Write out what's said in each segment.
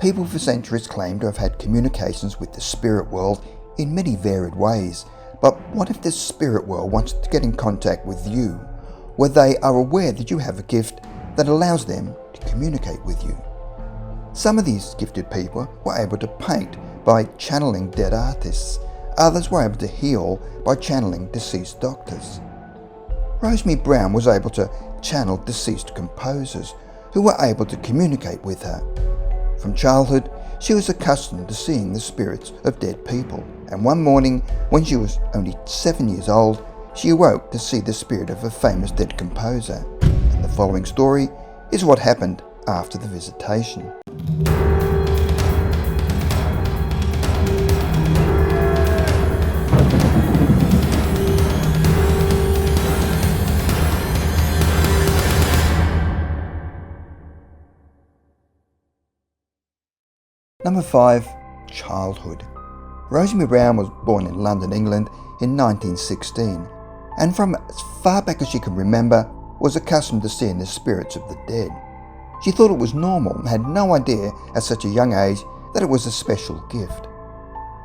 People for centuries claim to have had communications with the spirit world in many varied ways. But what if the spirit world wants to get in contact with you, where they are aware that you have a gift that allows them to communicate with you? Some of these gifted people were able to paint by channeling dead artists. Others were able to heal by channeling deceased doctors. Rosemary Brown was able to channel deceased composers who were able to communicate with her. From childhood, she was accustomed to seeing the spirits of dead people, and one morning, when she was only 7 years old, she awoke to see the spirit of a famous dead composer. And the following story is what happened after the visitation. Number 5. Childhood. Rosemary Brown was born in London, England in 1916, and from as far back as she can remember was accustomed to seeing the spirits of the dead. She thought it was normal and had no idea at such a young age that it was a special gift.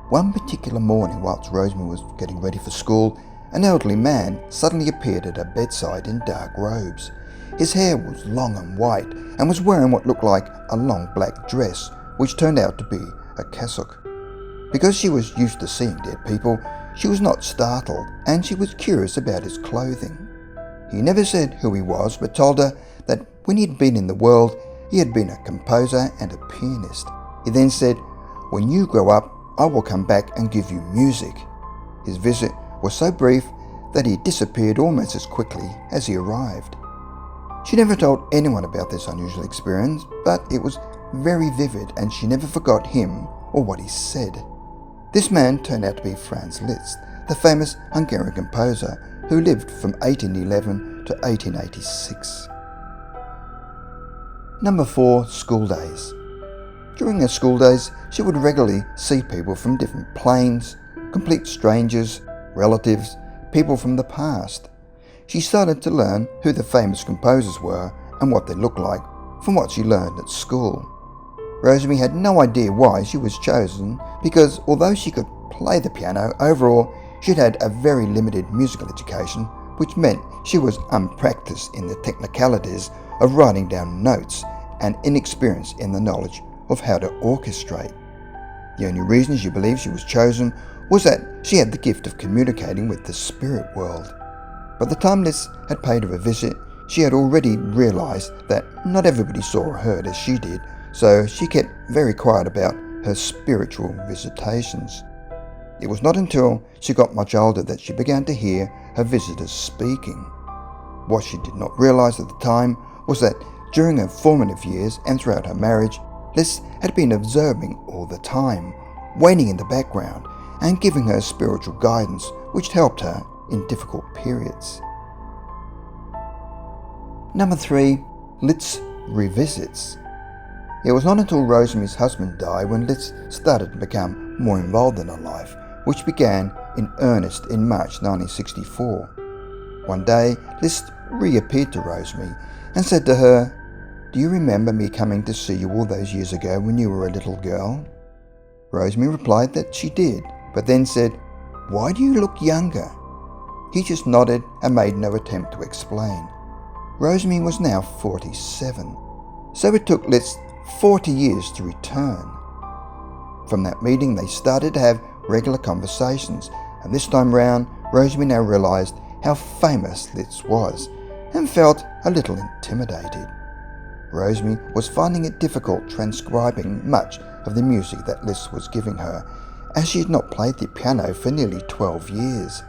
One particular morning, whilst Rosemary was getting ready for school, an elderly man suddenly appeared at her bedside in dark robes. His hair was long and white and was wearing what looked like a long black dress, which turned out to be a cassock. Because she was used to seeing dead people, she was not startled, and she was curious about his clothing. He never said who he was, but told her that when he had been in the world, he had been a composer and a pianist. He then said, "When you grow up, I will come back and give you music." His visit was so brief that he disappeared almost as quickly as he arrived. She never told anyone about this unusual experience, but it was very vivid, and she never forgot him or what he said. This man turned out to be Franz Liszt, the famous Hungarian composer who lived from 1811 to 1886. Number 4. School days. During her school days, she would regularly see people from different planes, complete strangers, relatives, people from the past. She started to learn who the famous composers were and what they looked like from what she learned at school. Rosemary had no idea why she was chosen, because although she could play the piano, overall she'd had a very limited musical education, which meant she was unpracticed in the technicalities of writing down notes and inexperienced in the knowledge of how to orchestrate. The only reason she believed she was chosen was that she had the gift of communicating with the spirit world. By the time LISZT had paid her a visit, she had already realised that not everybody saw or heard as she did, so she kept very quiet about her spiritual visitations. It was not until she got much older that she began to hear her visitors speaking. What she did not realise at the time was that during her formative years and throughout her marriage, LISZT had been observing all the time, waiting in the background and giving her spiritual guidance, which helped her in difficult periods. Number 3. LISZT revisits. It was not until Rosemary's husband died when LISZT started to become more involved in her life, which began in earnest in March 1964. One day, LISZT reappeared to Rosemary and said to her, "Do you remember me coming to see you all those years ago when you were a little girl?" Rosemary replied that she did, but then said, "Why do you look younger?" He just nodded and made no attempt to explain. Rosemary was now 47, so it took LISZT 40 years to return. From that meeting, they started to have regular conversations, and this time round, Rosemary now realised how famous LISZT was and felt a little intimidated. Rosemary was finding it difficult transcribing much of the music that LISZT was giving her, as she had not played the piano for nearly 12 years.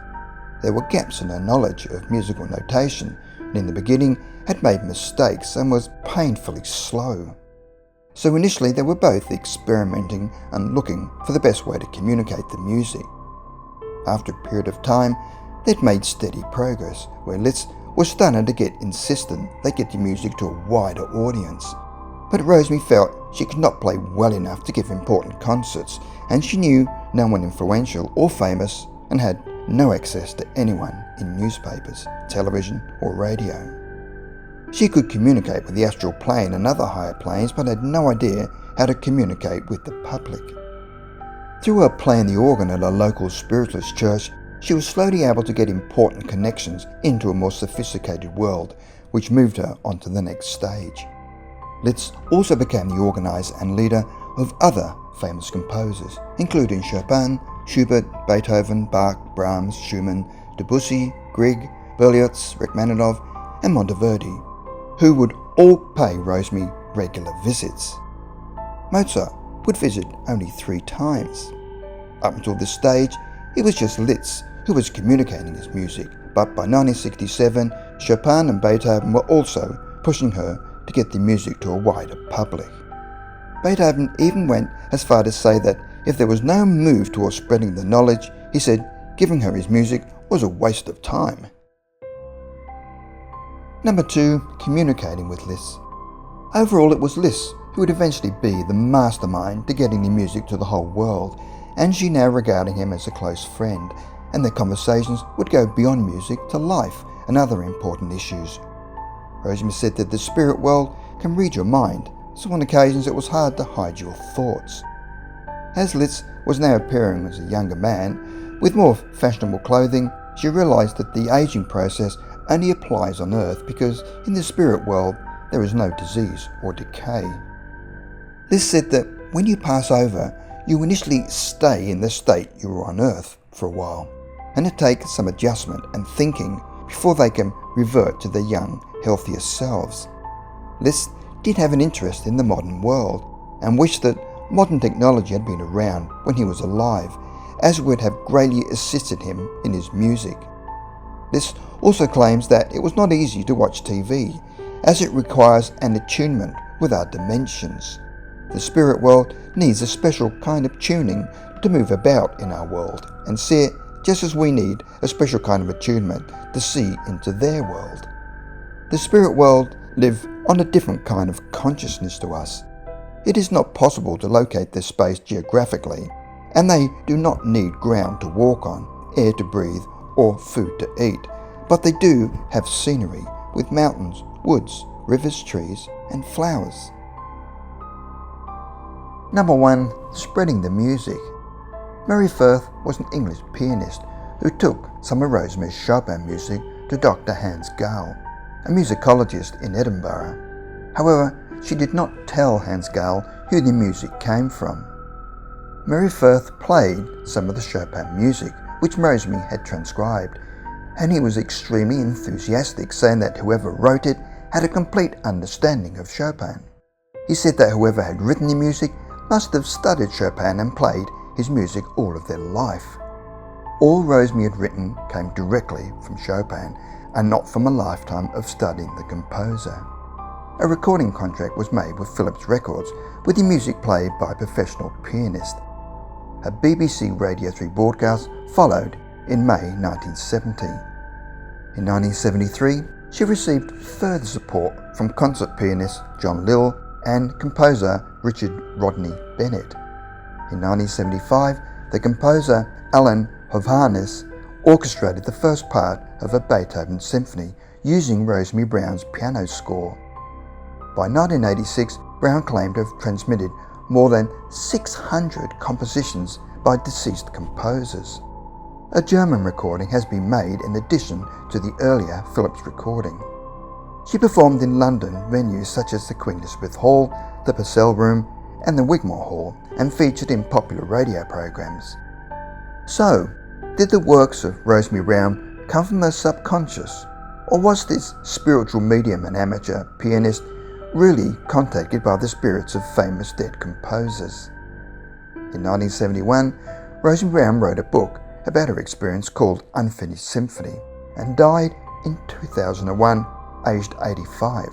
There were gaps in her knowledge of musical notation, and in the beginning had made mistakes and was painfully slow. So initially they were both experimenting and looking for the best way to communicate the music. After a period of time, they'd made steady progress, where LISZT was starting to get insistent they get the music to a wider audience. But Rosemary felt she could not play well enough to give important concerts, and she knew no one influential or famous and had no access to anyone in newspapers, television or radio. She could communicate with the astral plane and other higher planes, but had no idea how to communicate with the public. Through her playing the organ at a local spiritualist church, she was slowly able to get important connections into a more sophisticated world, which moved her onto the next stage. LISZT also became the organizer and leader of other famous composers, including Chopin, Schubert, Beethoven, Bach, Brahms, Schumann, Debussy, Grieg, Berlioz, Rachmaninoff, and Monteverdi, who would all pay Rosemary regular visits. Mozart would visit only 3 times. Up until this stage, it was just LISZT who was communicating his music, but by 1967, Chopin and Beethoven were also pushing her to get the music to a wider public. Beethoven even went as far to say that if there was no move towards spreading the knowledge, he said giving her his music was a waste of time. Number 2. Communicating with LISZT. Overall, it was LISZT who would eventually be the mastermind to getting the music to the whole world, and she now regarded him as a close friend, and their conversations would go beyond music to life and other important issues. Rosemary said that the spirit world can read your mind, so on occasions it was hard to hide your thoughts. As LISZT was now appearing as a younger man, with more fashionable clothing, she realised that the aging process only applies on Earth because in the spirit world there is no disease or decay. LISZT said that when you pass over, you initially stay in the state you were on Earth for a while, and it takes some adjustment and thinking before they can revert to their young, healthier selves. LISZT did have an interest in the modern world and wished that modern technology had been around when he was alive, as it would have greatly assisted him in his music. LISZT also claims that it was not easy to watch TV, as it requires an attunement with our dimensions. The spirit world needs a special kind of tuning to move about in our world and see it, just as we need a special kind of attunement to see into their world. The spirit world live on a different kind of consciousness to us. It is not possible to locate their space geographically, and they do not need ground to walk on, air to breathe, or food to eat, but they do have scenery with mountains, woods, rivers, trees, and flowers. Number 1. Spreading the music. Mary Firth was an English pianist who took some of Rosemary's Chopin music to Dr. Hans Gall, a musicologist in Edinburgh. However, she did not tell Hans Gall who the music came from. Mary Firth played some of the Chopin music, which Rosemary had transcribed, and he was extremely enthusiastic, saying that whoever wrote it had a complete understanding of Chopin. He said that whoever had written the music must have studied Chopin and played his music all of their life. All Rosemary had written came directly from Chopin and not from a lifetime of studying the composer. A recording contract was made with Philips Records with the music played by a professional pianist. A BBC Radio 3 broadcast followed in May 1970. In 1973, she received further support from concert pianist John Lill and composer Richard Rodney Bennett. In 1975, the composer Alan Hovhannes orchestrated the first part of a Beethoven symphony using Rosemary Brown's piano score. By 1986, Brown claimed to have transmitted more than 600 compositions by deceased composers. A German recording has been made in addition to the earlier Philips recording. She performed in London venues such as the Queen Elizabeth Hall, the Purcell Room, and the Wigmore Hall, and featured in popular radio programs. So, did the works of Rosemary Brown come from her subconscious, or was this spiritual medium and amateur pianist really contacted by the spirits of famous dead composers? In 1971, Rosemary Brown wrote a book about her experience called Unfinished Symphony and died in 2001, aged 85.